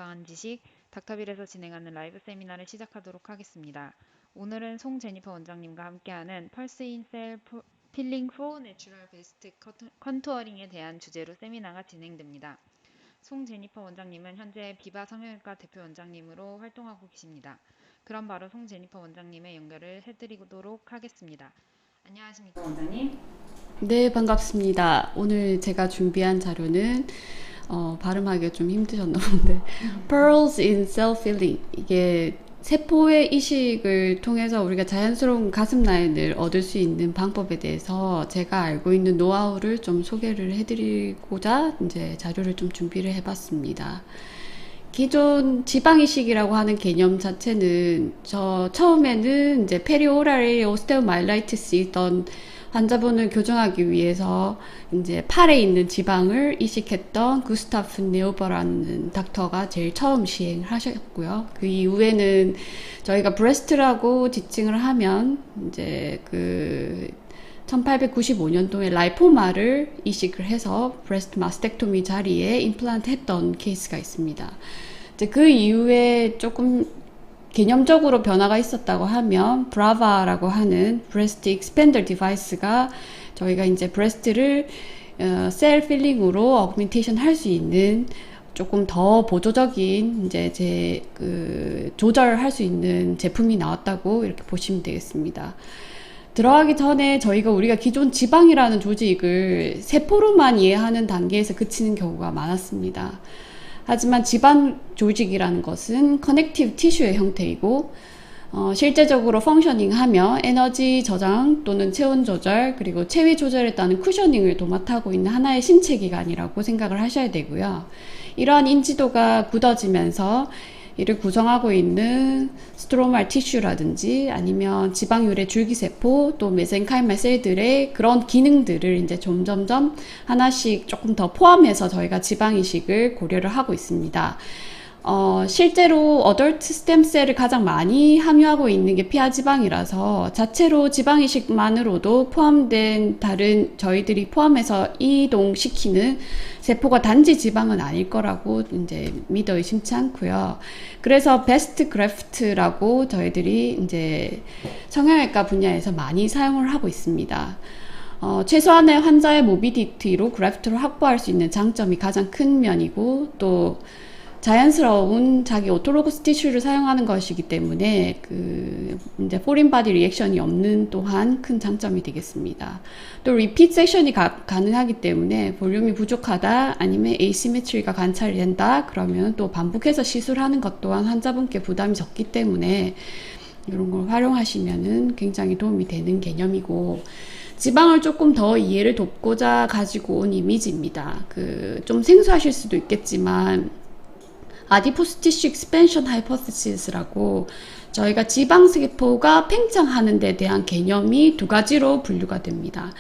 건강한 지식 닥터빌에서 진행하는 라이브 세미나를 시작하도록 하겠습니다. 오늘은 송제니퍼 원장님과 함께하는 펄스 인셀 필링 포 내추럴 베스트 컨투어링에 대한 주제로 세미나가 진행됩니다. 송제니퍼 원장님은 현재 비바 성형외과 대표 원장님으로 활동하고 계십니다. 그럼 바로 송제니퍼 원장님의 연결을 해드리도록 하겠습니다. 안녕하십니까 원장님? 네, 반갑습니다. 오늘 제가 준비한 자료는 발음하기가 좀 힘드셨나 본데 Pearls in Cell Filling, 이게 세포의 이식을 통해서 우리가 자연스러운 가슴 라인을 얻을 수 있는 방법에 대해서 제가 알고 있는 노하우를 좀 소개를 해드리고자 이제 자료를 좀 준비를 해봤습니다. 기존 지방 이식이라고 하는 개념 자체는 처음에는 이제 페리오랄 오스테오마일라이티스 있던 환자분을 교정하기 위해서 이제 팔에 있는 지방을 이식했던 구스타프 네오버라는 닥터가 제일 처음 시행을 하셨고요. 그 이후에는 저희가 브레스트라고 지칭을 하면 이제 그 1895년도에 라이포마를 이식을 해서 브레스트 마스텍토미 자리에 임플란트 했던 케이스가 있습니다. 이제 그 이후에 조금 개념적으로 변화가 있었다고 하면 브라바라고 하는 브레스트 익스펜더 디바이스가 저희가 이제 브레스트를 셀 필링으로 어그멘테이션 할 수 있는 조금 더 보조적인 이제 조절할 수 있는 제품이 나왔다고 이렇게 보시면 되겠습니다. 들어가기 전에 우리가 기존 지방이라는 조직을 세포로만 이해하는 단계에서 그치는 경우가 많았습니다. 하지만 지방 조직이라는 것은 커넥티브 티슈의 형태이고 실제적으로 펑셔닝하며 에너지 저장 또는 체온 조절 그리고 체위 조절에 따른 쿠셔닝을 도맡아하고 있는 하나의 신체 기관이라고 생각을 하셔야 되고요. 이러한 인지도가 굳어지면서 이를 구성하고 있는 스트로말 티슈라든지 아니면 지방유래 줄기세포 또 메센카이말 셀들의 그런 기능들을 이제 점점점 하나씩 조금 더 포함해서 저희가 지방이식을 고려를 하고 있습니다. 실제로 어덜트 스템셀을 가장 많이 함유하고 있는 게 피하지방이라서 자체로 지방이식만으로도 포함된 다른 저희들이 포함해서 이동시키는 세포가 단지 지방은 아닐 거라고 이제 믿어 의심치 않고요. 그래서 베스트 그래프트라고 저희들이 이제 성형외과 분야에서 많이 사용을 하고 있습니다. 최소한의 환자의 모비디티로 그래프트를 확보할 수 있는 장점이 가장 큰 면이고 또 자연스러운 자기 오토로그스 티슈를 사용하는 것이기 때문에 이제 포린 바디 리액션이 없는 또한 큰 장점이 되겠습니다. 또 리피트 세션이 가능하기 때문에 볼륨이 부족하다 아니면 에이시메트리가 관찰이 된다 그러면 또 반복해서 시술하는 것 또한 환자분께 부담이 적기 때문에 이런 걸 활용하시면은 굉장히 도움이 되는 개념이고 지방을 조금 더 이해를 돕고자 가지고 온 이미지입니다. 좀 생소하실 수도 있겠지만 아디포스 티슈 익스펜션 하이포테시스라고 저희가 지방세포가 팽창하는 데 대한 개념이 두 가지로 분류가 됩니다.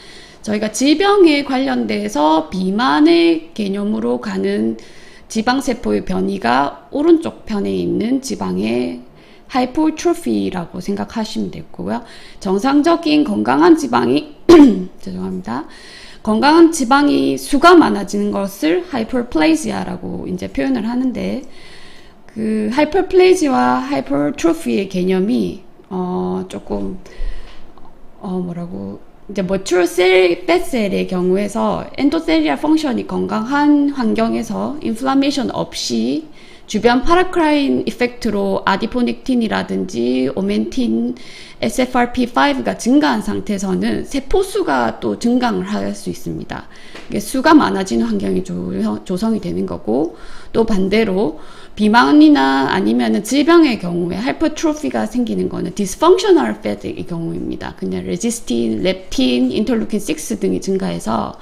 저희가 질병에 관련돼서 비만의 개념으로 가는 지방세포의 변이가 오른쪽 편에 있는 지방의 하이퍼트로피라고 생각하시면 되고요. 정상적인 건강한 지방이 죄송합니다. 건강한 지방이 수가 많아지는 것을 하이퍼플레이지아라고 이제 표현을 하는데, 그 하이퍼플레이지와 하이퍼트로피의 개념이 조금 이제 머추어 셀, 뱃셀의 경우에서 엔도셀리아 펑션이 건강한 환경에서 인플라메이션 없이 주변 파라크라인 이펙트로 아디포넥틴이라든지 오멘틴, SFRP5가 증가한 상태에서는 세포수가 또 증강을 할 수 있습니다. 이게 수가 많아지는 환경이 조성이 되는 거고, 또 반대로 비만이나 아니면은 질병의 경우에 하이퍼트로피가 생기는 거는 디스펑셔널 패드의 경우입니다. 그냥 레지스틴, 렙틴, 인터루킨 6 등이 증가해서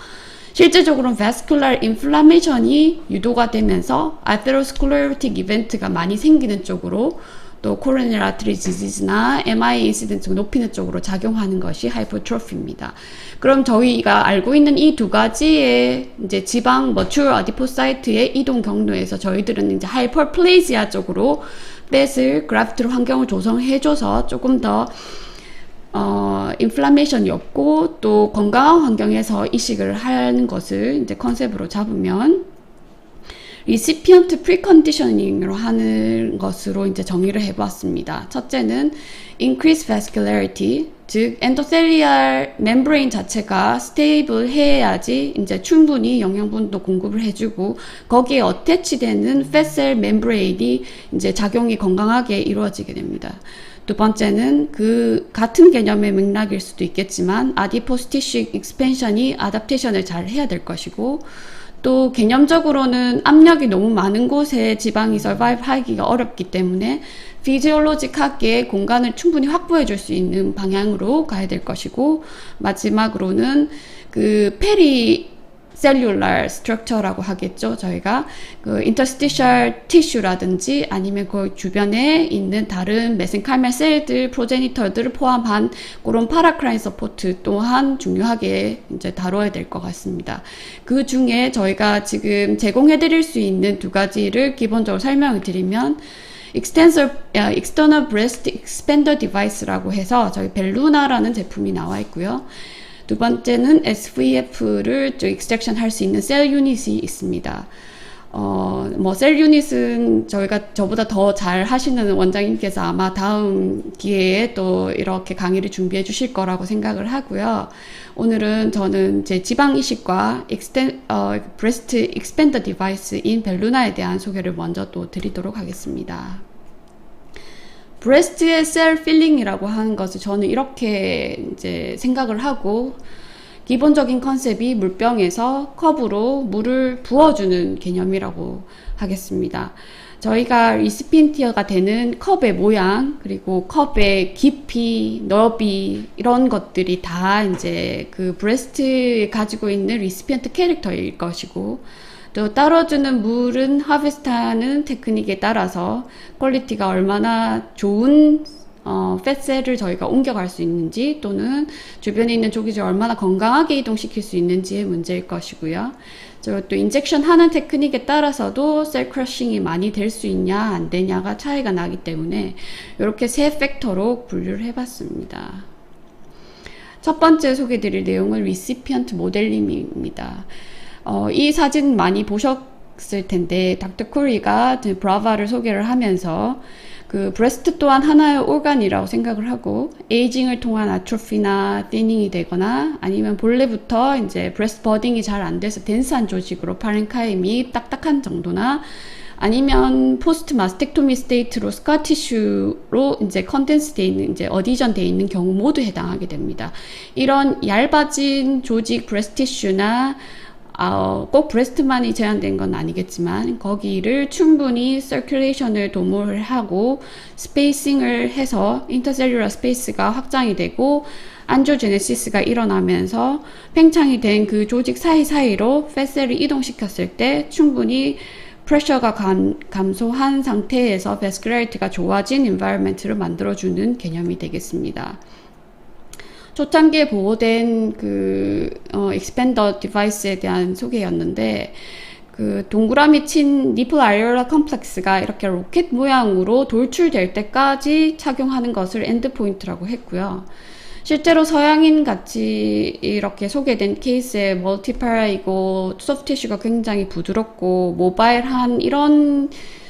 실제적으로는 vascular inflammation이 유도가 되면서 atherosclerotic 이벤트가 많이 생기는 쪽으로, 또 coronary artery disease나 MI 인시던스가 높이는 쪽으로 작용하는 것이 하이퍼트로피입니다. 그럼 저희가 알고 있는 이 두 가지의 이제 지방 mature adipocyte의 이동 경로에서 저희들은 이제 하이퍼플레이지아 쪽으로 뱃을 그래프트로 환경을 조성해줘서 조금 더 인플라메이션이 없고 또 건강한 환경에서 이식을 하는 것을 이제 컨셉으로 잡으면 리시피언트 프리컨디셔닝으로 하는 것으로 이제 정의를 해봤습니다. 첫째는 increase vascularity, 즉 엔도셀리알 멤브레인 자체가 스테이블 해야지 이제 충분히 영양분도 공급을 해주고 거기에 어태치되는 팻셀 멤브레인이 이제 작용이 건강하게 이루어지게 됩니다. 두 번째는 그 같은 개념의 맥락일 수도 있겠지만 아디포스 티슈 익스펜션이 아답테이션을 잘 해야 될 것이고, 또 개념적으로는 압력이 너무 많은 곳에 지방이 서바이브 하기가 어렵기 때문에 피지올로직하게 공간을 충분히 확보해 줄 수 있는 방향으로 가야 될 것이고, 마지막으로는 그 셀룰라 스트럭처라고 하겠죠. 저희가 그 인터스티셜 티슈라든지 아니면 그 주변에 있는 다른 메센칼멜 셀들, 프로제니터들을 포함한 그런 파라크라인 서포트 또한 중요하게 이제 다뤄야 될 것 같습니다. 그 중에 저희가 지금 제공해 드릴 수 있는 두 가지를 기본적으로 설명을 드리면, External Breast Expander Device라고 해서 저희 벨루나라는 제품이 나와 있고요. 두 번째는 SVF를 익스트랙션 할 수 있는 셀 유닛이 있습니다. 셀 유닛은 저보다 더 잘 하시는 원장님께서 아마 다음 기회에 또 이렇게 강의를 준비해 주실 거라고 생각을 하고요. 오늘은 저는 제 지방 이식과 브레스트 익스펜더 디바이스인 벨루나에 대한 소개를 먼저 또 드리도록 하겠습니다. 브레스트의 셀 필링이라고 하는 것을 저는 이렇게 이제 생각을 하고, 기본적인 컨셉이 물병에서 컵으로 물을 부어주는 개념이라고 하겠습니다. 저희가 리시피엔티어가 되는 컵의 모양, 그리고 컵의 깊이, 너비, 이런 것들이 다 이제 그 브레스트에 가지고 있는 리시피엔트 캐릭터일 것이고, 또 따라주는 물은 하베스트하는 테크닉에 따라서 퀄리티가 얼마나 좋은 팻셀을 저희가 옮겨갈 수 있는지, 또는 주변에 있는 조기를 얼마나 건강하게 이동시킬 수 있는지의 문제일 것이고요. 또 인젝션 하는 테크닉에 따라서도 셀 크러싱이 많이 될 수 있냐 안 되냐가 차이가 나기 때문에 이렇게 세 팩터로 분류를 해봤습니다. 첫 번째 소개드릴 내용은 리시피언트 모델링입니다. 이 사진 많이 보셨을 텐데, 닥터 쿠리가 브라바를 소개를 하면서 그 브레스트 또한 하나의 organ이라고 생각을 하고, 에이징을 통한 아트로피나 티닝이 되거나 아니면 본래부터 이제 브레스트 버딩이 잘 안 돼서 덴스한 조직으로 파렌카임이 딱딱한 정도나, 아니면 포스트 마스텍토미 스테이트로 스카 티슈로 이제 컨덴스 돼 있는, 이제 어디전 돼 있는 경우 모두 해당하게 됩니다. 이런 얇아진 조직 브레스트 티슈나 꼭 브레스트만이 제한된 건 아니겠지만 거기를 충분히 서큘레이션을 도모를 하고 스페이싱을 해서 인터셀룰러 스페이스가 확장이 되고 안지오제네시스가 일어나면서 팽창이 된 그 조직 사이사이로 팻셀을 이동시켰을 때 충분히 프레셔가 감소한 상태에서 베스큘라리티가 좋아진 인바이러먼트를 만들어주는 개념이 되겠습니다. 초창기에 보호된 익스펜더 디바이스에 대한 소개였는데, 그 동그라미 친 니플 알레올라 컴플렉스가 이렇게 로켓 모양으로 돌출될 때까지 착용하는 것을 엔드포인트라고 했고요. 실제로 서양인 같이 이렇게 소개된 케이스에 멀티파라이고 소프트티슈가 굉장히 부드럽고 모바일한 이런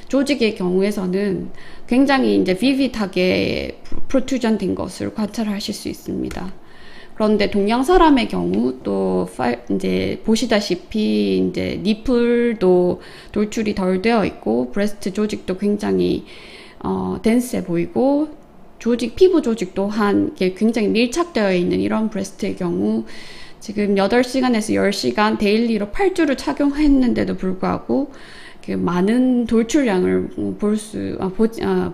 조직의 경우에서는 굉장히 이제 비비드하게 프로투전 된 것을 관찰하실 수 있습니다. 그런데 동양 사람의 경우 또 이제 보시다시피 이제 니플도 돌출이 덜 되어 있고 브레스트 조직도 굉장히 덴스해 보이고 피부 조직 또한 굉장히 밀착되어 있는 이런 브레스트의 경우 지금 8시간에서 10시간 데일리로 8주를 착용했는데도 불구하고 많은 돌출량을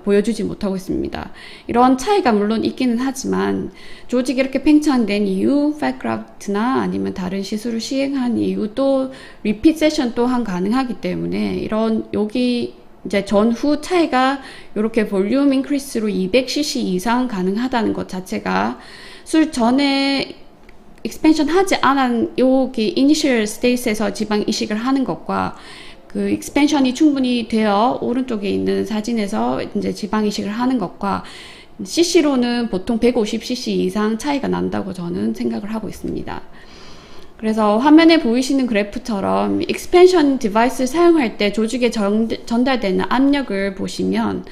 보여주지 못하고 있습니다. 이런 차이가 물론 있기는 하지만 조직이 이렇게 팽창된 이유, 팻그라프트나 아니면 다른 시술을 시행한 이유 또 리핏 세션 또한 가능하기 때문에 이런 여기 이제 전후 차이가 이렇게 볼륨 인크리스로 200cc 이상 가능하다는 것 자체가 술 전에 익스펜션 하지 않은 여기 이니셜 스테이스에서 지방 이식을 하는 것과 그 익스펜션이 충분히 되어 오른쪽에 있는 사진에서 이제 지방 이식을 하는 것과 cc로는 보통 150cc 이상 차이가 난다고 저는 생각을 하고 있습니다. 그래서 화면에 보이시는 그래프처럼 익스펜션 디바이스를 사용할 때 조직에 전달되는 압력을 보시면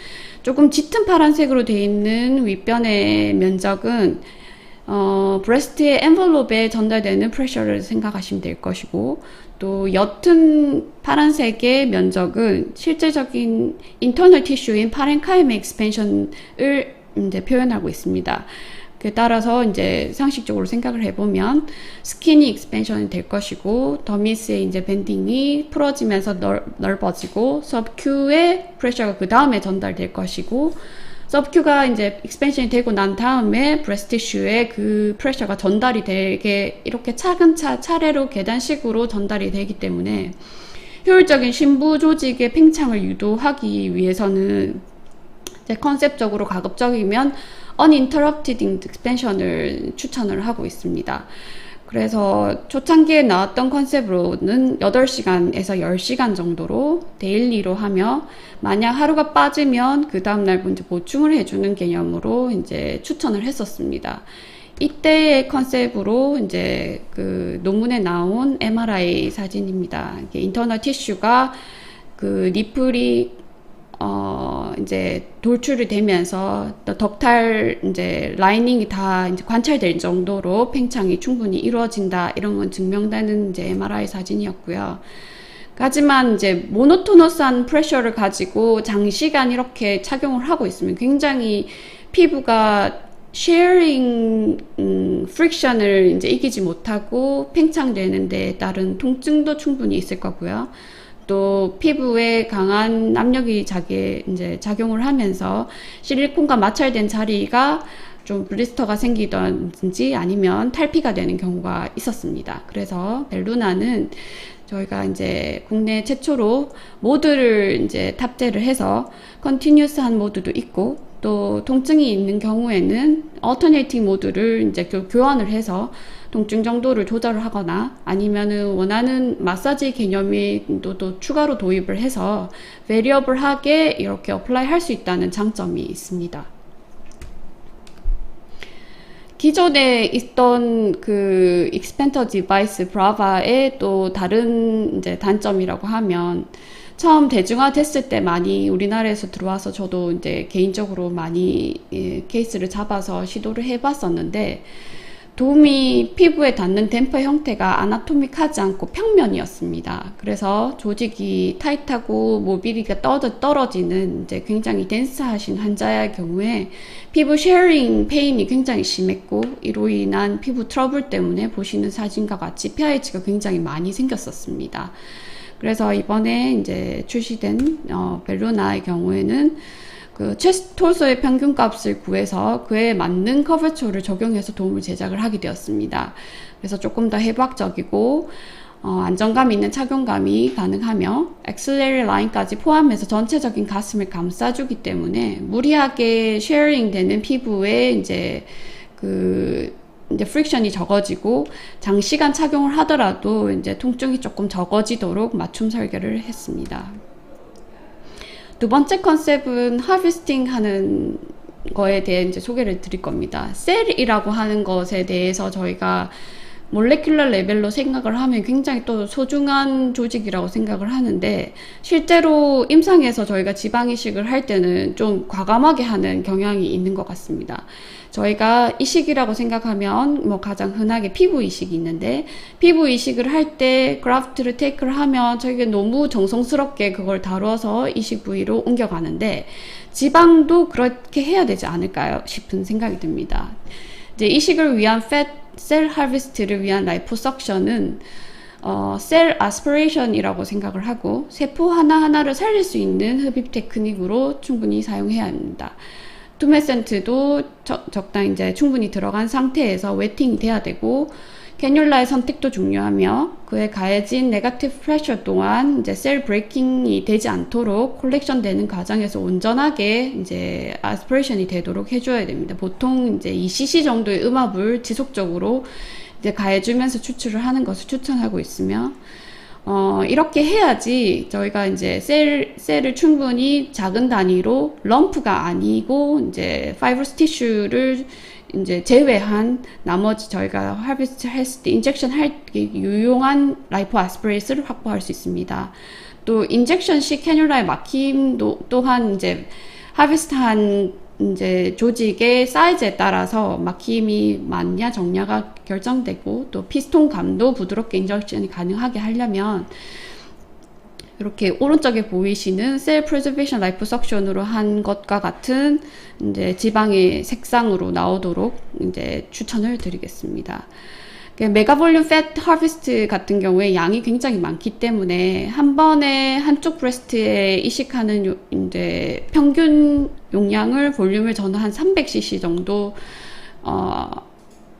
조금 짙은 파란색으로 되어 있는 윗변의 면적은 브레스트의 엔벨롭에 전달되는 프레셔를 생각하시면 될 것이고 또 옅은 파란색의 면적은 실제적인 인터널 티슈인 파렌카임의 익스펜션을 이제 표현하고 있습니다. 그에 따라서 이제 상식적으로 생각을 해보면 스키니 익스펜션이 될 것이고 더미스의 이제 밴딩이 풀어지면서 넓어지고 서브큐의 프레셔가 그 다음에 전달될 것이고 서브큐가 이제 익스펜션이 되고 난 다음에 브레스트 티슈에 그 프레셔가 전달이 되게 이렇게 차례로 계단식으로 전달이 되기 때문에 효율적인 심부 조직의 팽창을 유도하기 위해서는 이제 컨셉적으로 가급적이면 uninterrupted expansion을 추천을 하고 있습니다. 그래서 초창기에 나왔던 컨셉으로는 8시간에서 10시간 정도로 데일리로 하며 만약 하루가 빠지면 그 다음날 먼저 보충을 해주는 개념으로 이제 추천을 했었습니다. 이때의 컨셉으로 이제 그 논문에 나온 MRI 사진입니다. 인터널 티슈가 그 니플이 이제 돌출이 되면서 덕탈 이제 라이닝이 다 이제 관찰될 정도로 팽창이 충분히 이루어진다 이런 건 증명되는 이제 MRI 사진이었고요. 하지만 이제 모노토너스한 프레셔를 가지고 장시간 이렇게 착용을 하고 있으면 굉장히 피부가 쉐어링 프릭션을 이제 이기지 못하고 팽창되는 데 따른 통증도 충분히 있을 거고요. 또 피부에 강한 압력이 이제 작용을 하면서 실리콘과 마찰된 자리가 좀 블리스터가 생기던지 아니면 탈피가 되는 경우가 있었습니다. 그래서 벨루나는 저희가 이제 국내 최초로 모드를 이제 탑재를 해서 컨티뉴스한 모드도 있고 또 통증이 있는 경우에는 어터네이팅 모드를 이제 교환을 해서 통증 정도를 조절을 하거나 아니면은 원하는 마사지 개념이 또 추가로 도입을 해서 베리어블하게 이렇게 어플라이 할 수 있다는 장점이 있습니다. 기존에 있던 그 익스펜터 디바이스 브라바의 또 다른 이제 단점이라고 하면 처음 대중화 됐을 때 많이 우리나라에서 들어와서 저도 이제 개인적으로 많이 케이스를 잡아서 시도를 해봤었는데 도움이 피부에 닿는 댐퍼 형태가 아나토믹하지 않고 평면이었습니다. 그래서 조직이 타이트하고 모빌리티가 떨어지는 이제 굉장히 덴스하신 환자의 경우에 피부 쉐어링 페인이 굉장히 심했고 이로 인한 피부 트러블 때문에 보시는 사진과 같이 pH가 굉장히 많이 생겼었습니다. 그래서 이번에 이제 출시된 벨루나의 경우에는 그 체스트 톨소의 평균값을 구해서 그에 맞는 커버처를 적용해서 도움을 제작을 하게 되었습니다. 그래서 조금 더 해부학적이고 안정감 있는 착용감이 가능하며 엑셀레리 라인까지 포함해서 전체적인 가슴을 감싸주기 때문에 무리하게 쉐어링 되는 피부에 이제 그 이제 프릭션이 적어지고 장시간 착용을 하더라도 이제 통증이 조금 적어지도록 맞춤 설계를 했습니다. 두 번째 컨셉은 하비스팅 하는 거에 대해 이제 소개를 드릴 겁니다. 셀이라고 하는 것에 대해서 저희가 몰레큘러 레벨로 생각을 하면 굉장히 또 소중한 조직이라고 생각을 하는데, 실제로 임상에서 저희가 지방 이식을 할 때는 좀 과감하게 하는 경향이 있는 것 같습니다. 저희가 이식이라고 생각하면 뭐 가장 흔하게 피부 이식이 있는데, 피부 이식을 할 때 그라프트를 테이크를 하면 저희가 너무 정성스럽게 그걸 다루어서 이식 부위로 옮겨가는데, 지방도 그렇게 해야 되지 않을까요 싶은 생각이 듭니다. 이제 이식을 위한 셀 하비스트를 위한 라이포석션은 셀 아스피레이션이라고 생각을 하고, 세포 하나하나를 살릴 수 있는 흡입 테크닉으로 충분히 사용해야 합니다. 투메센트도 적당히 이제 충분히 들어간 상태에서 웨팅이 돼야 되고, 캐뉼라의 선택도 중요하며, 그에 가해진 네거티브 프레셔 또한 이제 셀 브레이킹이 되지 않도록 콜렉션 되는 과정에서 온전하게 이제 아스피레이션이 되도록 해줘야 됩니다. 보통 이제 2cc 정도의 음압을 지속적으로 이제 가해주면서 추출을 하는 것을 추천하고 있으며, 이렇게 해야지 저희가 이제 셀을 충분히 작은 단위로 럼프가 아니고 이제 파이브러스 티슈를 이제 제외한 나머지 저희가 하비스트 했을 때 인젝션 할 유용한 라이포 아스피레이스를 확보할 수 있습니다. 또 인젝션 시 캐뉼라의 막힘도 또한 이제 하비스트한 이제 조직의 사이즈에 따라서 막힘이 많냐 적냐가 결정되고, 또 피스톤감도 부드럽게 인젝션이 가능하게 하려면 이렇게 오른쪽에 보이시는 셀 프리저베이션 라이포석션으로 한 것과 같은 이제 지방의 색상으로 나오도록 이제 추천을 드리겠습니다. 메가볼륨 팻 하비스트 같은 경우에 양이 굉장히 많기 때문에 한 번에 한쪽 브레스트에 이식하는 이제 평균 용량을 볼륨을 저는 한 300cc 정도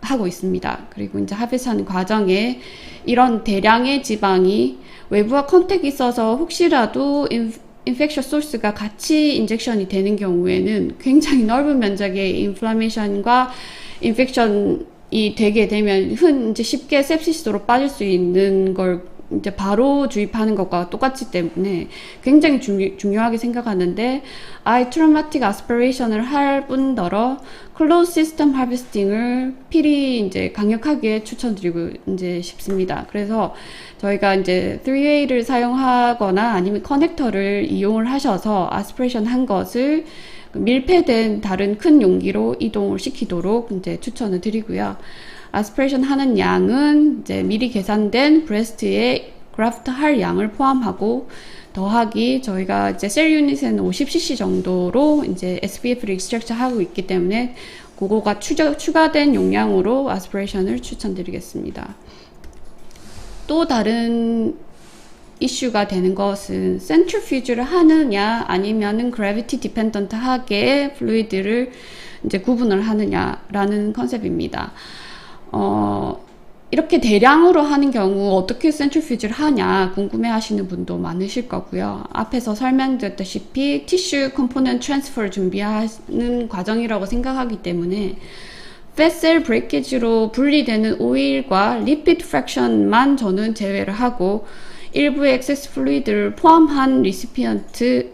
하고 있습니다. 그리고 이제 하비스트하는 과정에 이런 대량의 지방이 외부와 컨택이 있어서 혹시라도 인펙션 소스가 같이 인젝션이 되는 경우에는 굉장히 넓은 면적의 인플라메이션과 인펙션이 되게 되면 이제 쉽게 sepsis로 빠질 수 있는 걸 이제 바로 주입하는 것과 똑같기 때문에 굉장히 중요하게 생각하는데, 트라우마틱 아스피레이션을 할 뿐더러 클로즈 시스템 하비스팅을 필히 이제 강력하게 추천드리고 이제 싶습니다. 그래서 저희가 이제 3Way를 사용하거나 아니면 커넥터를 이용을 하셔서 아스피레이션 한 것을 밀폐된 다른 큰 용기로 이동을 시키도록 이제 추천을 드리고요. 아스피레이션 하는 양은 이제 미리 계산된 브레스트에 그라프트 할 양을 포함하고, 더하기 저희가 이제 셀 유닛에는 50cc 정도로 이제 SPF를 익스트랙트 하고 있기 때문에 그거가 추가된 용량으로 아스피레이션을 추천드리겠습니다. 또 다른 이슈가 되는 것은 센트리퓨즈를 하느냐 아니면은 그래비티 디펜던트하게 플루이드를 이제 구분을 하느냐라는 컨셉입니다. 이렇게 대량으로 하는 경우 어떻게 센트리퓨즈를 하냐 궁금해 하시는 분도 많으실 거고요. 앞에서 설명드렸다시피 티슈 컴포넌트 트랜스퍼를 준비하는 과정이라고 생각하기 때문에 팻셀 브레이키지로 분리되는 오일과 리피드 프랙션만 저는 제외를 하고, 일부의 엑세스 플루이드를 포함한 이제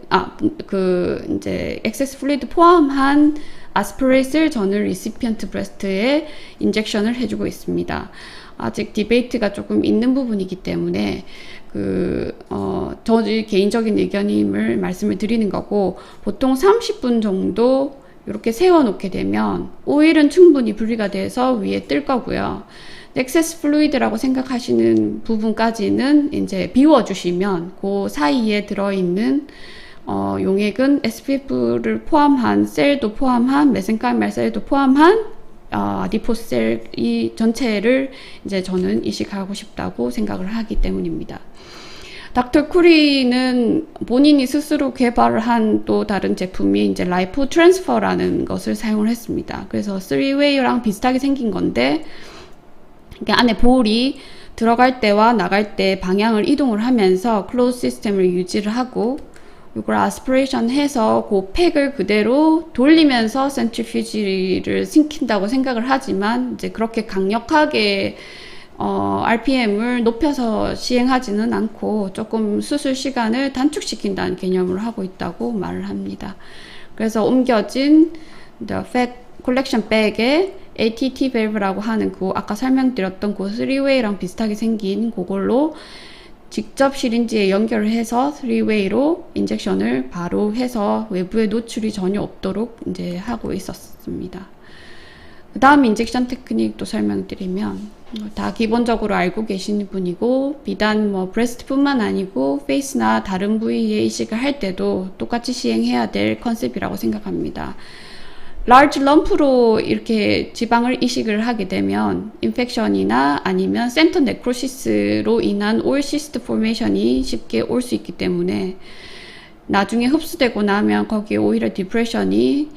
엑세스 플루이드 포함한 아스피레이스를 저는 리시피언트 브레스트에 인젝션을 해주고 있습니다. 아직 디베이트가 조금 있는 부분이기 때문에 저 개인적인 의견임을 말씀을 드리는 거고, 보통 30분 정도 이렇게 세워놓게 되면 오일은 충분히 분리가 돼서 위에 뜰 거고요. 엑세스 플루이드라고 생각하시는 부분까지는 이제 비워주시면 그 사이에 들어있는 용액은 SPF를 포함한 셀도 포함한 메센카이말 셀도 포함한 아디포스 셀 이 전체를 이제 저는 이식하고 싶다고 생각을 하기 때문입니다. 닥터 쿠리는 본인이 스스로 개발을 한 또 다른 제품이 이제 라이포 트랜스퍼라는 것을 사용을 했습니다. 그래서 3Way랑 비슷하게 생긴 건데, 안에 볼이 들어갈 때와 나갈 때 방향을 이동을 하면서 클로즈 시스템을 유지를 하고, 이걸 아스피레이션 해서 그 팩을 그대로 돌리면서 센트리퓨지를 시킨다고 생각을 하지만 이제 그렇게 강력하게 RPM을 높여서 시행하지는 않고 조금 수술 시간을 단축시킨다는 개념으로 하고 있다고 말을 합니다. 그래서 옮겨진 the fat collection bag에 ATT 밸브라고 하는 그 아까 설명드렸던 그 3웨이랑 비슷하게 생긴 그걸로 직접 시린지에 연결을 해서 3웨이로 인젝션을 바로 해서 외부에 노출이 전혀 없도록 이제 하고 있었습니다. 그 다음 인젝션 테크닉도 설명드리면 다 기본적으로 알고 계시는 분이고 비단 뭐 브레스트뿐만 아니고 페이스나 다른 부위에 이식을 할 때도 똑같이 시행해야 될 컨셉이라고 생각합니다. large lump로 이렇게 지방을 이식을 하게 되면 인펙션이나 아니면 센터 네크로시스로 인한 올 시스트 포메이션이 쉽게 올 수 있기 때문에 나중에 흡수되고 나면 거기에 오히려 디프레션이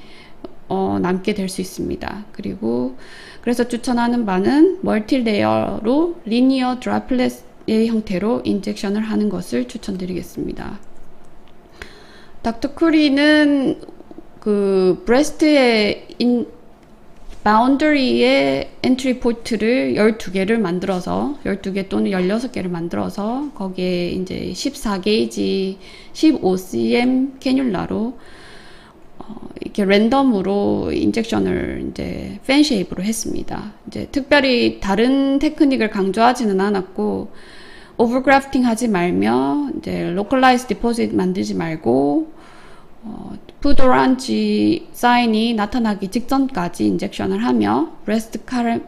남게 될 수 있습니다. 그리고 그래서 추천하는 바는 멀티레이어로 리니어 드라플렛의 형태로 인젝션을 하는 것을 추천드리겠습니다. 닥터 쿠리는 그 브레스트의 바운더리의 엔트리 포트를 12개를 만들어서 12개 또는 16개를 만들어서 거기에 이제 14게이지 15cm 캐뉼라로 이렇게 랜덤으로 인젝션을 이제 팬 쉐입으로 했습니다. 이제 특별히 다른 테크닉을 강조하지는 않았고 오버그래프팅 하지 말며 이제 로컬라이즈 디포짓 만들지 말고 푸도란지 사인이 나타나기 직전까지 인젝션을 하며 브레스트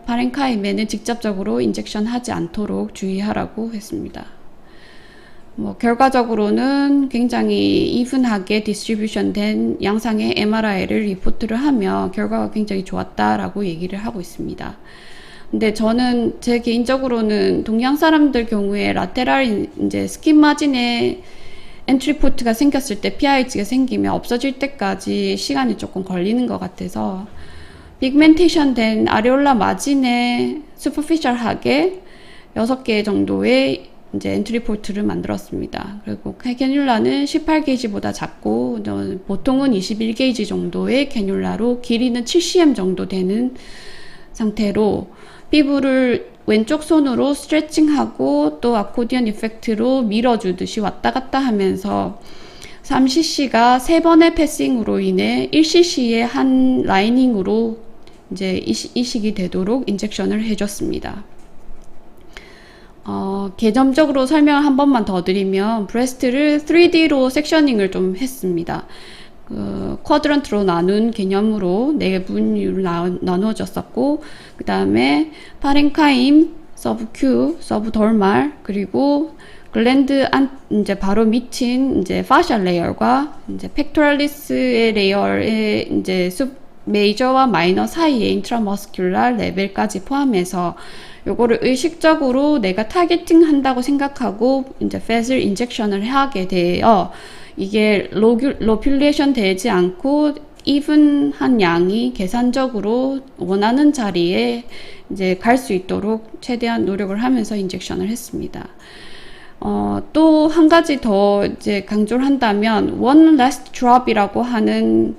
파렌카임에는 직접적으로 인젝션 하지 않도록 주의하라고 했습니다. 결과적으로는 굉장히 이분하게 디스트리뷰션 된 양상의 MRI를 리포트를 하며 결과가 굉장히 좋았다라고 얘기를 하고 있습니다. 근데 저는 제 개인적으로는 동양 사람들 경우에 라테랄 이제 스킨 마진에 엔트리 포트가 생겼을 때 PIH가 생기면 없어질 때까지 시간이 조금 걸리는 것 같아서 빅멘테이션 된 아레올라 마진에 슈퍼피셜하게 6개 정도의 이제 엔트리 포트를 만들었습니다. 그리고 캐뉼라는 18게이지보다 작고 보통은 21게이지 정도의 캐뉼라로 길이는 7cm 정도 되는 상태로 피부를 왼쪽 손으로 스트레칭하고 또 아코디언 이펙트로 밀어주듯이 왔다 갔다 하면서 3cc가 3번의 패싱으로 인해 1cc의 한 라이닝으로 이제 이식이 되도록 인젝션을 해줬습니다. 개념적으로 설명을 한 번만 더 드리면 브레스트를 3D로 섹셔닝을 좀 했습니다. 쿼드런트로 나눈 개념으로 4분위로 나누어졌었고 그 다음에 파렌카임, 서브큐, 서브덜말 그리고 글랜드 이제 바로 밑인 이제 파셜 레이어과 이제 펙토랄리스의 레이어의 이제 메이저와 마이너 사이의 인트라머스큘라 레벨까지 포함해서 요거를 의식적으로 내가 타겟팅 한다고 생각하고 이제 팻을 인젝션을 하게 되어 이게 로퓰레이션 되지 않고 이분한 양이 계산적으로 원하는 자리에 이제 갈 수 있도록 최대한 노력을 하면서 인젝션을 했습니다. 또 한 가지 더 이제 강조를 한다면 one last drop이라고 하는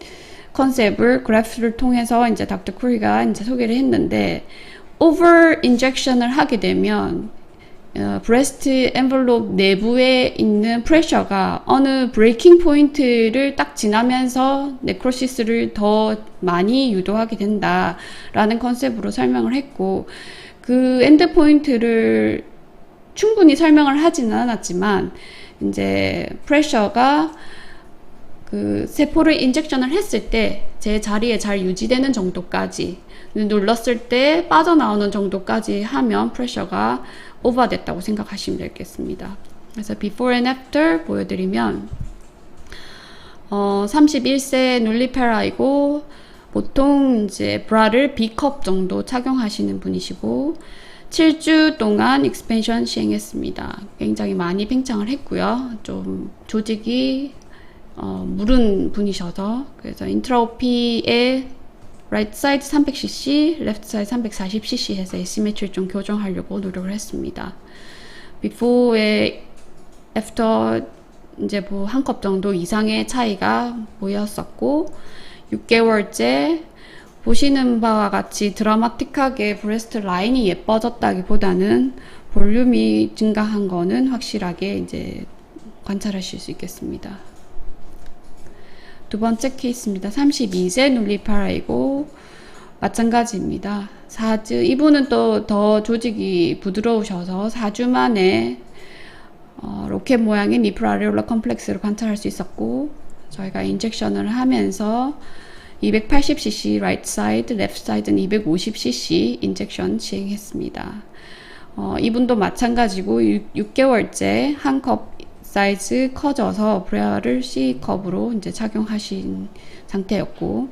컨셉을 그래프를 통해서 이제 닥터 쿠리가 이제 소개를 했는데 over 인젝션을 하게 되면 브레스트 엔벨롭 내부에 있는 프레셔가 어느 브레이킹 포인트를 딱 지나면서 네크로시스를 더 많이 유도하게 된다라는 컨셉으로 설명을 했고 그 엔드 포인트를 충분히 설명을 하지는 않았지만 이제 프레셔가 그 세포를 인젝션을 했을 때 제 자리에 잘 유지되는 정도까지 눌렀을 때 빠져나오는 정도까지 하면 프레셔가 오버됐다고 생각하시면 되겠습니다. 그래서 before and after 보여드리면 31세 눌리페라이고 보통 이제 브라를 B컵 정도 착용하시는 분이시고 7주 동안 익스펜션 시행했습니다. 굉장히 많이 팽창을 했고요. 좀 조직이 무른 분이셔서 그래서 인트라오피에 right side 300cc, left side 340cc 해서 에시메트리를 좀 교정하려고 노력을 했습니다. before에 after 이제 뭐 한 컵 정도 이상의 차이가 보였었고 6개월째 보시는 바와 같이 드라마틱하게 브레스트 라인이 예뻐졌다기보다는 볼륨이 증가한 거는 확실하게 이제 관찰하실 수 있겠습니다. 두 번째 케이스입니다. 32세 눌리파라이고 마찬가지입니다. 4주, 이분은 또 더 조직이 부드러우셔서 4주 만에 로켓 모양의 니플 아레올라 컴플렉스를 관찰할 수 있었고 저희가 인젝션을 하면서 280cc right side, left side는 250cc 인젝션 시행했습니다. 이분도 마찬가지고 6개월째 한 컵 사이즈 커져서 브레아를 C컵으로 이제 착용하신 상태였고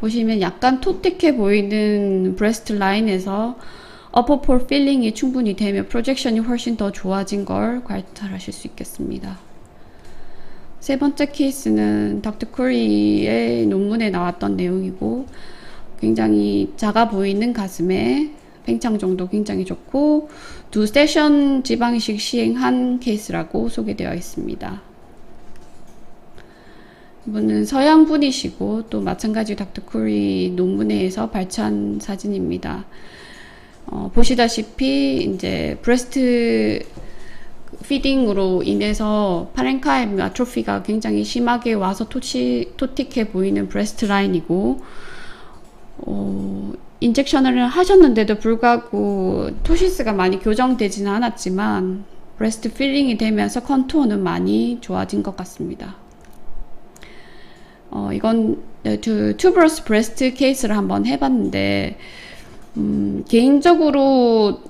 보시면 약간 토틱해 보이는 브레스트 라인에서 어퍼폴 필링이 충분히 되며 프로젝션이 훨씬 더 좋아진 걸 관찰하실 수 있겠습니다. 세 번째 케이스는 닥터 코리의 논문에 나왔던 내용이고 굉장히 작아 보이는 가슴에 팽창정도 굉장히 좋고 2세션 지방이식 시행한 케이스라고 소개되어 있습니다. 이분은 서양 분이시고 또 마찬가지로 닥터 코리 논문에서 발췌한 사진입니다. 보시다시피 이제 브레스트 피딩으로 인해서 파렌카임 아트로피가 굉장히 심하게 와서 토틱해 보이는 브레스트 라인이고 인젝션을 하셨는데도 불구하고 토시스가 많이 교정되지는 않았지만 브레스트 필링이 되면서 컨투어는 많이 좋아진 것 같습니다. 이건 투버러스 브레스트 케이스를 한번 해봤는데 개인적으로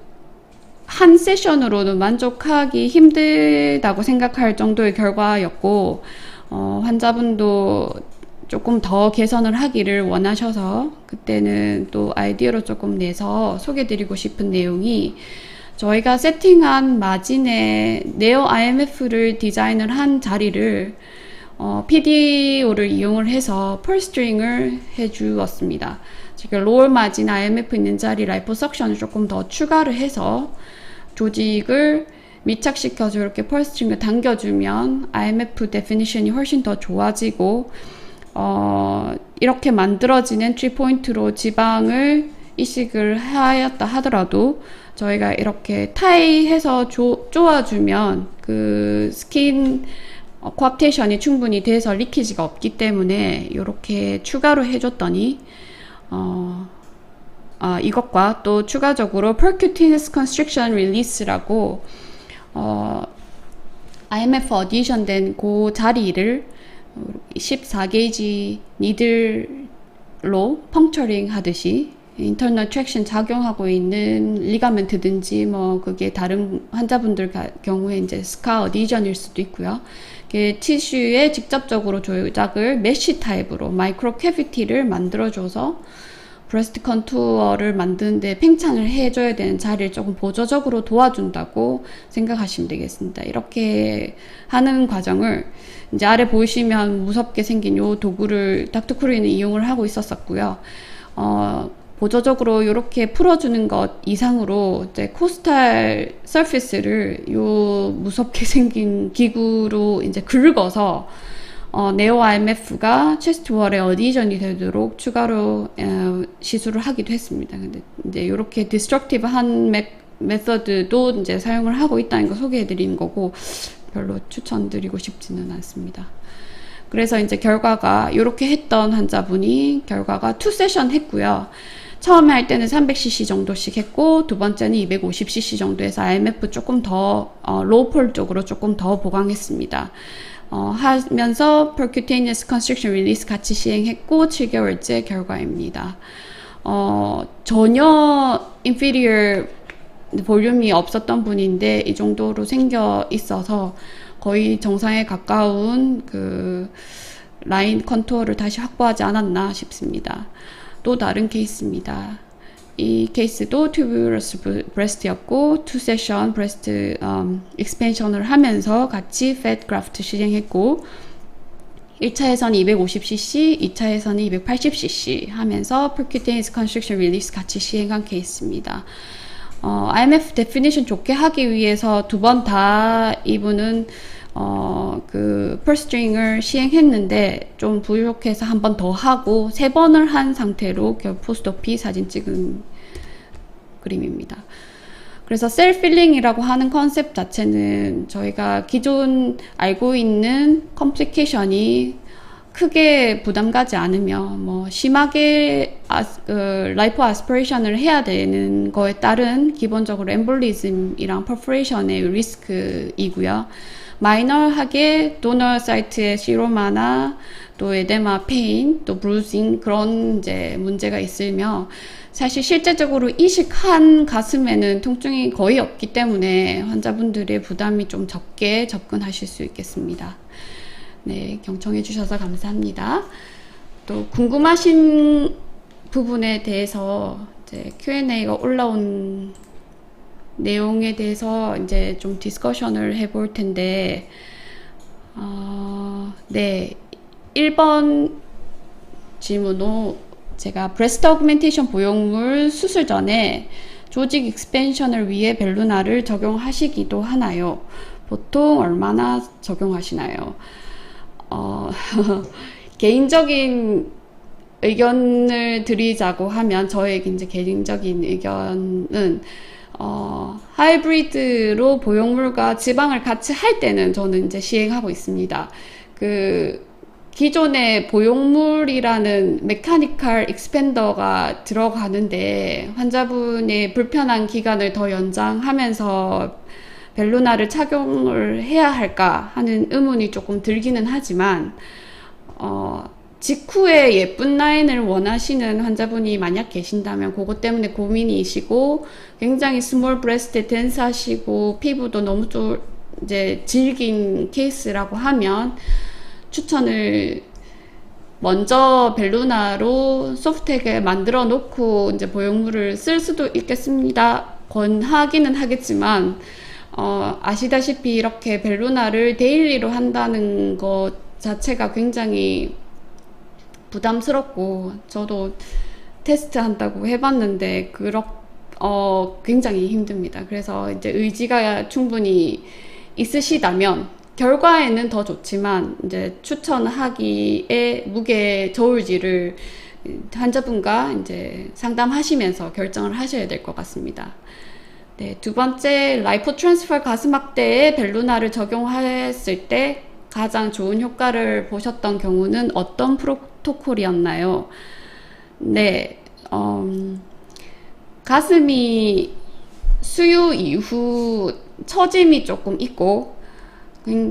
한 세션으로는 만족하기 힘들다고 생각할 정도의 결과였고 환자분도 조금 더 개선을 하기를 원하셔서 그때는 또 아이디어로 조금 내서 소개드리고 싶은 내용이 저희가 세팅한 마진에 네오 IMF를 디자인을 한 자리를 PDO를 이용을 해서 펄스트링을 해주었습니다. 지금 로얼 마진 IMF 있는 자리 라이포석션을 조금 더 추가를 해서 조직을 밀착시켜서 이렇게 펄스트링을 당겨주면 IMF 데피니션이 훨씬 더 좋아지고 이렇게 만들어지는 3포인트로 지방을 이식을 하였다 하더라도 저희가 이렇게 타이해서 쪼아주면 그 스킨 코압테이션이 충분히 돼서 리키지가 없기 때문에 이렇게 추가로 해줬더니 이것과 또 추가적으로 percutaneous constriction release라고 IMF 어디션 된 그 자리를 14게이지 니들로 펑처링 하듯이 인터널 트랙션 작용하고 있는 리가멘트든지 뭐 그게 다른 환자분들 경우에 이제 스카 어디전일 수도 있고요. 티슈에 직접적으로 조작을 메쉬 타입으로 마이크로 캐비티를 만들어줘서 브레스트 컨투어를 만드는데 팽창을 해줘야 되는 자리를 조금 보조적으로 도와준다고 생각하시면 되겠습니다. 이렇게 하는 과정을 이제 아래 보시면 무섭게 생긴 요 도구를 닥터 코리는 이용을 하고 있었고요. 보조적으로 이렇게 풀어주는 것 이상으로 이제 코스탈 서피스를 요 무섭게 생긴 기구로 이제 긁어서 네오 IMF가 체스트 월에 어디전이 되도록 추가로 시술을 하기도 했습니다. 근데 이제 이렇게 디스트럭티브한 메서드도 이제 사용을 하고 있다는 거 소개해 드리는 거고 별로 추천드리고 싶지는 않습니다. 그래서 이제 결과가 이렇게 했던 환자분이 결과가 2세션 했고요. 처음에 할 때는 300cc 정도씩 했고 두 번째는 250cc 정도 해서 IMF 조금 더 로우폴 쪽으로 조금 더 보강했습니다. 하면서 percutaneous constriction release 같이 시행했고 7개월째 결과입니다. 전혀 inferior 볼륨이 없었던 분인데 이 정도로 생겨 있어서 거의 정상에 가까운 그 라인 컨투어를 다시 확보하지 않았나 싶습니다. 또 다른 케이스입니다. 이 케이스도 tuberous breast였고 2세션 breast expansion을 하면서 같이 fat graft 시행했고 1차에서는 250cc, 2차에서는 280cc 하면서 percutaneous constriction release 같이 시행한 케이스입니다. IMF definition 좋게 하기 위해서 두 번 다 이분은 그 펄스트링을 시행했는데 좀 부족해서 한 번 더 하고 3번을 한 상태로 포스트오피 사진 찍은 그림입니다. 그래서 셀필링이라고 하는 컨셉 자체는 저희가 기존 알고 있는 컴플리케이션이 크게 부담 가지 않으면 뭐 심하게 라이프 아스피레이션을 해야 되는 거에 따른 기본적으로 엠볼리즘이랑 퍼포레이션의 리스크이고요. 마이너하게 도너 사이트의 시로마나 또 에데마 페인 또 브루징 그런 이제 문제가 있으며 사실 실제적으로 이식한 가슴에는 통증이 거의 없기 때문에 환자분들의 부담이 좀 적게 접근하실 수 있겠습니다. 네, 경청해 주셔서 감사합니다. 또 궁금하신 부분에 대해서 이제 Q&A가 올라온 내용에 대해서 이제 좀 디스커션을 해볼 텐데, 네, 1번 질문으로 제가 브레스트 어그멘테이션 보형물 수술 전에 조직 익스펜션을 위해 벨루나를 적용하시기도 하나요? 보통 얼마나 적용하시나요? 개인적인 의견을 드리자고 하면 저의 이제 개인적인 의견은 하이브리드로 보형물과 지방을 같이 할 때는 저는 이제 시행하고 있습니다. 그 기존의 보형물이라는 메카니컬 익스펜더가 들어가는데 환자분의 불편한 기간을 더 연장하면서 벨루나를 착용을 해야 할까 하는 의문이 조금 들기는 하지만 직후에 예쁜 라인을 원하시는 환자분이 만약 계신다면 그것 때문에 고민이시고 굉장히 스몰 브레스트에 댄스하시고 피부도 너무 좀 이제 질긴 케이스라고 하면 추천을 먼저 벨루나로 소프트하게 만들어 놓고 이제 보형물을 쓸 수도 있겠습니다. 권하기는 하겠지만 아시다시피 이렇게 벨루나를 데일리로 한다는 것 자체가 굉장히 부담스럽고 저도 테스트 한다고 해봤는데 굉장히 힘듭니다. 그래서 이제 의지가 충분히 있으시다면 결과에는 더 좋지만 이제 추천하기에 무게 저울질을 환자분과 이제 상담하시면서 결정을 하셔야 될 것 같습니다. 네, 두 번째, 라이포 트랜스퍼 가슴 확대에 벨루나를 적용했을 때 가장 좋은 효과를 보셨던 경우는 어떤 프로토콜이었나요? 네, 가슴이 수유 이후 처짐이 조금 있고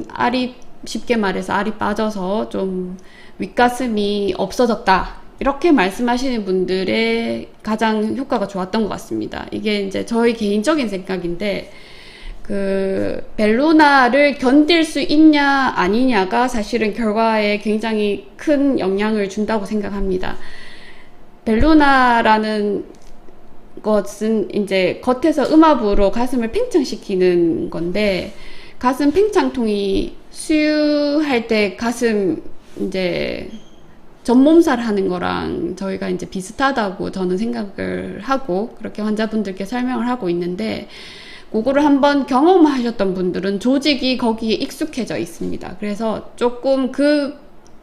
알이 쉽게 말해서 알이 빠져서 좀 윗가슴이 없어졌다. 이렇게 말씀하시는 분들의 가장 효과가 좋았던 것 같습니다. 이게 이제 저의 개인적인 생각인데, 벨루나를 견딜 수 있냐, 아니냐가 사실은 결과에 굉장히 큰 영향을 준다고 생각합니다. 벨루나라는 것은 이제 겉에서 음압으로 가슴을 팽창시키는 건데, 가슴 팽창통이 수유할 때 가슴 이제 전몸살 하는 거랑 저희가 이제 비슷하다고 저는 생각을 하고 그렇게 환자분들께 설명을 하고 있는데 그거를 한번 경험하셨던 분들은 조직이 거기에 익숙해져 있습니다. 그래서 조금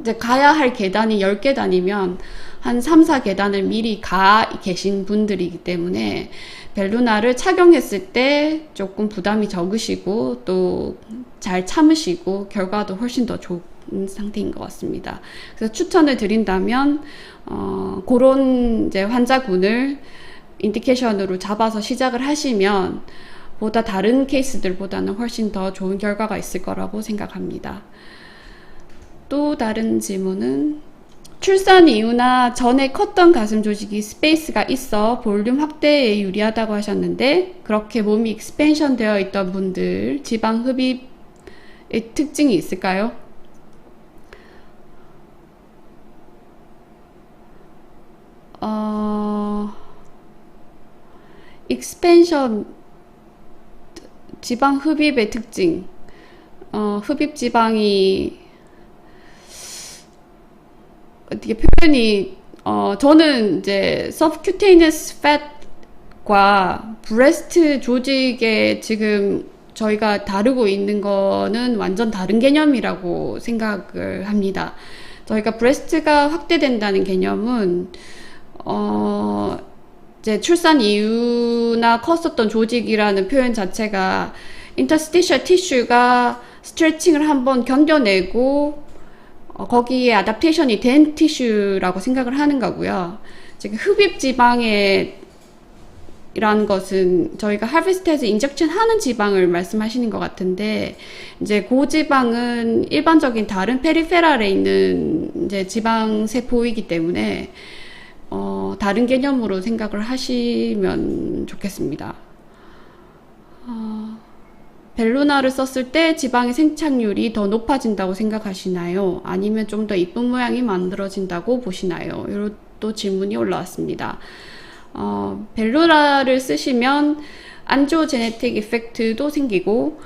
이제 가야 할 계단이 10계단이면 한 3, 4계단을 미리 가 계신 분들이기 때문에 벨루나를 착용했을 때 조금 부담이 적으시고 또 잘 참으시고 결과도 훨씬 더 좋은 상태인 것 같습니다. 그래서 추천을 드린다면 그런 이제 환자군을 인디케이션으로 잡아서 시작을 하시면 보다 다른 케이스들보다는 훨씬 더 좋은 결과가 있을 거라고 생각합니다. 또 다른 질문은 출산 이후나 전에 컸던 가슴 조직이 스페이스가 있어 볼륨 확대에 유리하다고 하셨는데 그렇게 몸이 익스펜션 되어 있던 분들 지방 흡입의 특징이 있을까요? 익스펜션 지방 흡입의 특징 흡입 지방이 어떻게 표현이 저는 이제 subcutaneous fat과 브레스트 조직의 지금 저희가 다루고 있는 거는 완전 다른 개념이라고 생각을 합니다. 저희가 브레스트가 확대된다는 개념은 이제 출산 이유나 컸었던 조직이라는 표현 자체가 인터스티셜 티슈가 스트레칭을 한번 견뎌내고 거기에 아답테이션이 된 티슈라고 생각을 하는 거고요. 지금 흡입 지방에 이라는 것은 저희가 하베스트에서 인젝션 하는 지방을 말씀하시는 것 같은데, 이제 고지방은 일반적인 다른 페리페랄에 있는 이제 지방 세포이기 때문에 다른 개념으로 생각을 하시면 좋겠습니다. 벨루나를 썼을 때 지방의 생착률이 더 높아진다고 생각하시나요? 아니면 좀 더 이쁜 모양이 만들어진다고 보시나요? 이런 또 질문이 올라왔습니다. 벨루나를 쓰시면 안지오제네틱 이펙트도 생기고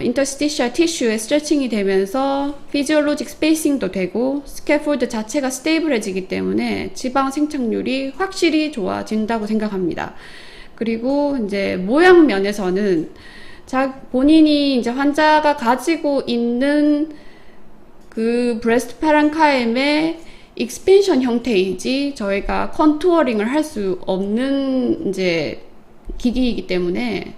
인터스티셜 티슈에 스트레칭이 되면서 피지올로직 스페이싱도 되고 스캐폴드 자체가 스테이블해지기 때문에 지방 생착률이 확실히 좋아진다고 생각합니다. 그리고 이제 모양 면에서는 본인이 이제 환자가 가지고 있는 그 브레스트 파렌카임의 익스펜션 형태이지 저희가 컨투어링을 할 수 없는 이제 기기이기 때문에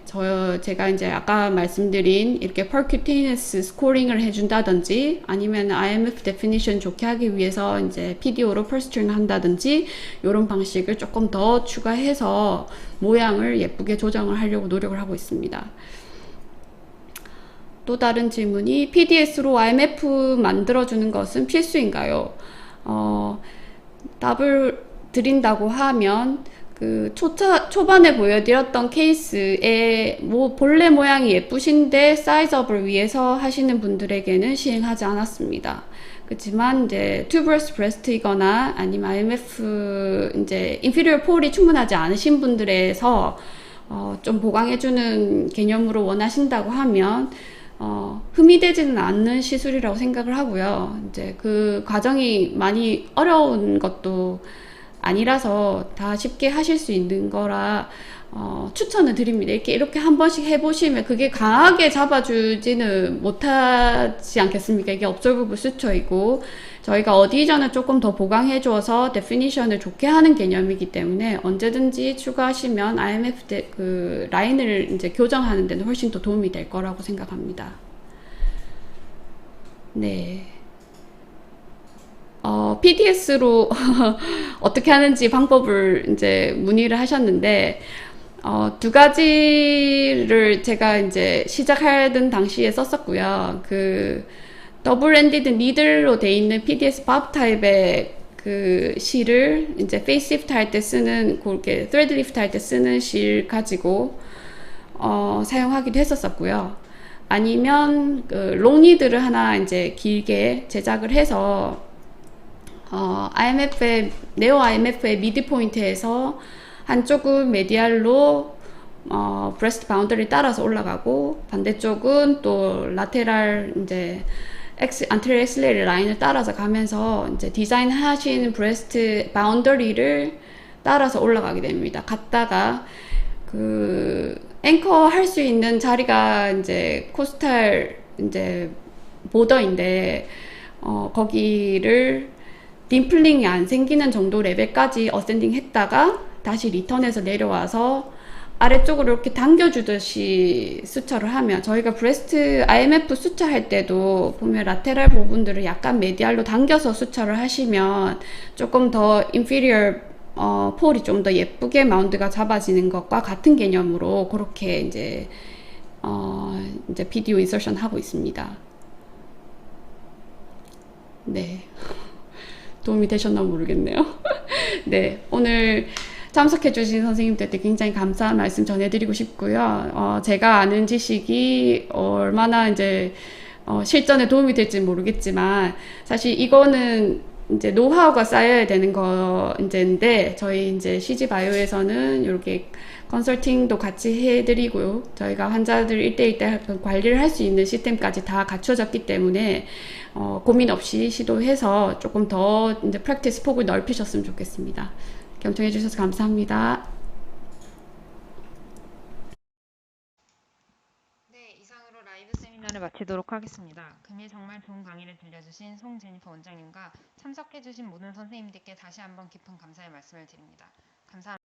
제가 이제 아까 말씀드린 이렇게 percutaneous 스코링을 해준다든지 아니면 IMF 데피니션 좋게 하기 위해서 이제 PDO로 펄스트링 한다든지 이런 방식을 조금 더 추가해서 모양을 예쁘게 조정을 하려고 노력을 하고 있습니다. 또 다른 질문이 PDS로 IMF 만들어주는 것은 필수인가요? 답을 드린다고 하면 초반에 보여드렸던 케이스에 본래 모양이 예쁘신데 사이즈업을 위해서 하시는 분들에게는 시행하지 않았습니다. 그렇지만 이제 tuberous breast이거나 아니면 IMF 이제 inferior 폴이 충분하지 않으신 분들에서 좀 보강해주는 개념으로 원하신다고 하면 흠이 되지는 않는 시술이라고 생각을 하고요. 이제 그 과정이 많이 어려운 것도 아니라서 다 쉽게 하실 수 있는 거라 추천을 드립니다. 이렇게 한 번씩 해보시면 그게 강하게 잡아주지는 못하지 않겠습니까? 이게 업저버블 수처이고 저희가 어디전을 조금 더 보강해줘서 데피니션을 좋게 하는 개념이기 때문에 언제든지 추가하시면 IMF 그 라인을 이제 교정하는 데는 훨씬 더 도움이 될 거라고 생각합니다. 네. PDS로 어떻게 하는지 방법을 이제 문의를 하셨는데, 두 가지를 제가 이제 시작하던 당시에 썼었고요. 더블 엔디드 니들로 돼 있는 PDS 밥 타입의 그 실을 이제 페이스리프트 할 때 쓰는, 그렇게 thread 리프트 할 때 쓰는 실 가지고, 사용하기도 했었었고요. 아니면, 롱니드를 하나 이제 길게 제작을 해서, 네오 IMF의 미드 포인트에서 한쪽은 메디알로 브레스트 바운더리 따라서 올라가고 반대쪽은 또 라테랄 이제 안테리어 엑셀레리 라인을 따라서 가면서 이제 디자인하신 브레스트 바운더리를 따라서 올라가게 됩니다. 갔다가 앵커 할 수 있는 자리가 이제 코스탈 이제 보더인데 거기를 딤플링이 안 생기는 정도 레벨까지 어센딩 했다가 다시 리턴해서 내려와서 아래쪽으로 이렇게 당겨주듯이 수처를 하면 저희가 브레스트 IMF 수처 할 때도 보면 라테랄 부분들을 약간 메디알로 당겨서 수처를 하시면 조금 더 인피리어 폴이 좀 더 예쁘게 마운드가 잡아지는 것과 같은 개념으로 그렇게 이제 PDO 인서션 하고 있습니다. 네. 도움이 되셨나 모르겠네요. 네, 오늘 참석해주신 선생님들께 굉장히 감사한 말씀 전해드리고 싶고요. 제가 아는 지식이 얼마나 이제 실전에 도움이 될지 모르겠지만 사실 이거는 이제 노하우가 쌓여야 되는 거인데 저희 이제 CG바이오에서는 이렇게 컨설팅도 같이 해드리고요. 저희가 환자들 1대1 때 관리를 할 수 있는 시스템까지 다 갖춰졌기 때문에 고민 없이 시도해서 조금 더 이제 프랙티스 폭을 넓히셨으면 좋겠습니다. 경청해 주셔서 감사합니다. 네, 마치도록 하겠습니다. 금일 정말 좋은 강의를 들려주신 송제니퍼 원장님과 참석해주신 모든 선생님들께 다시 한번 깊은 감사의 말씀을 드립니다. 감사합니다.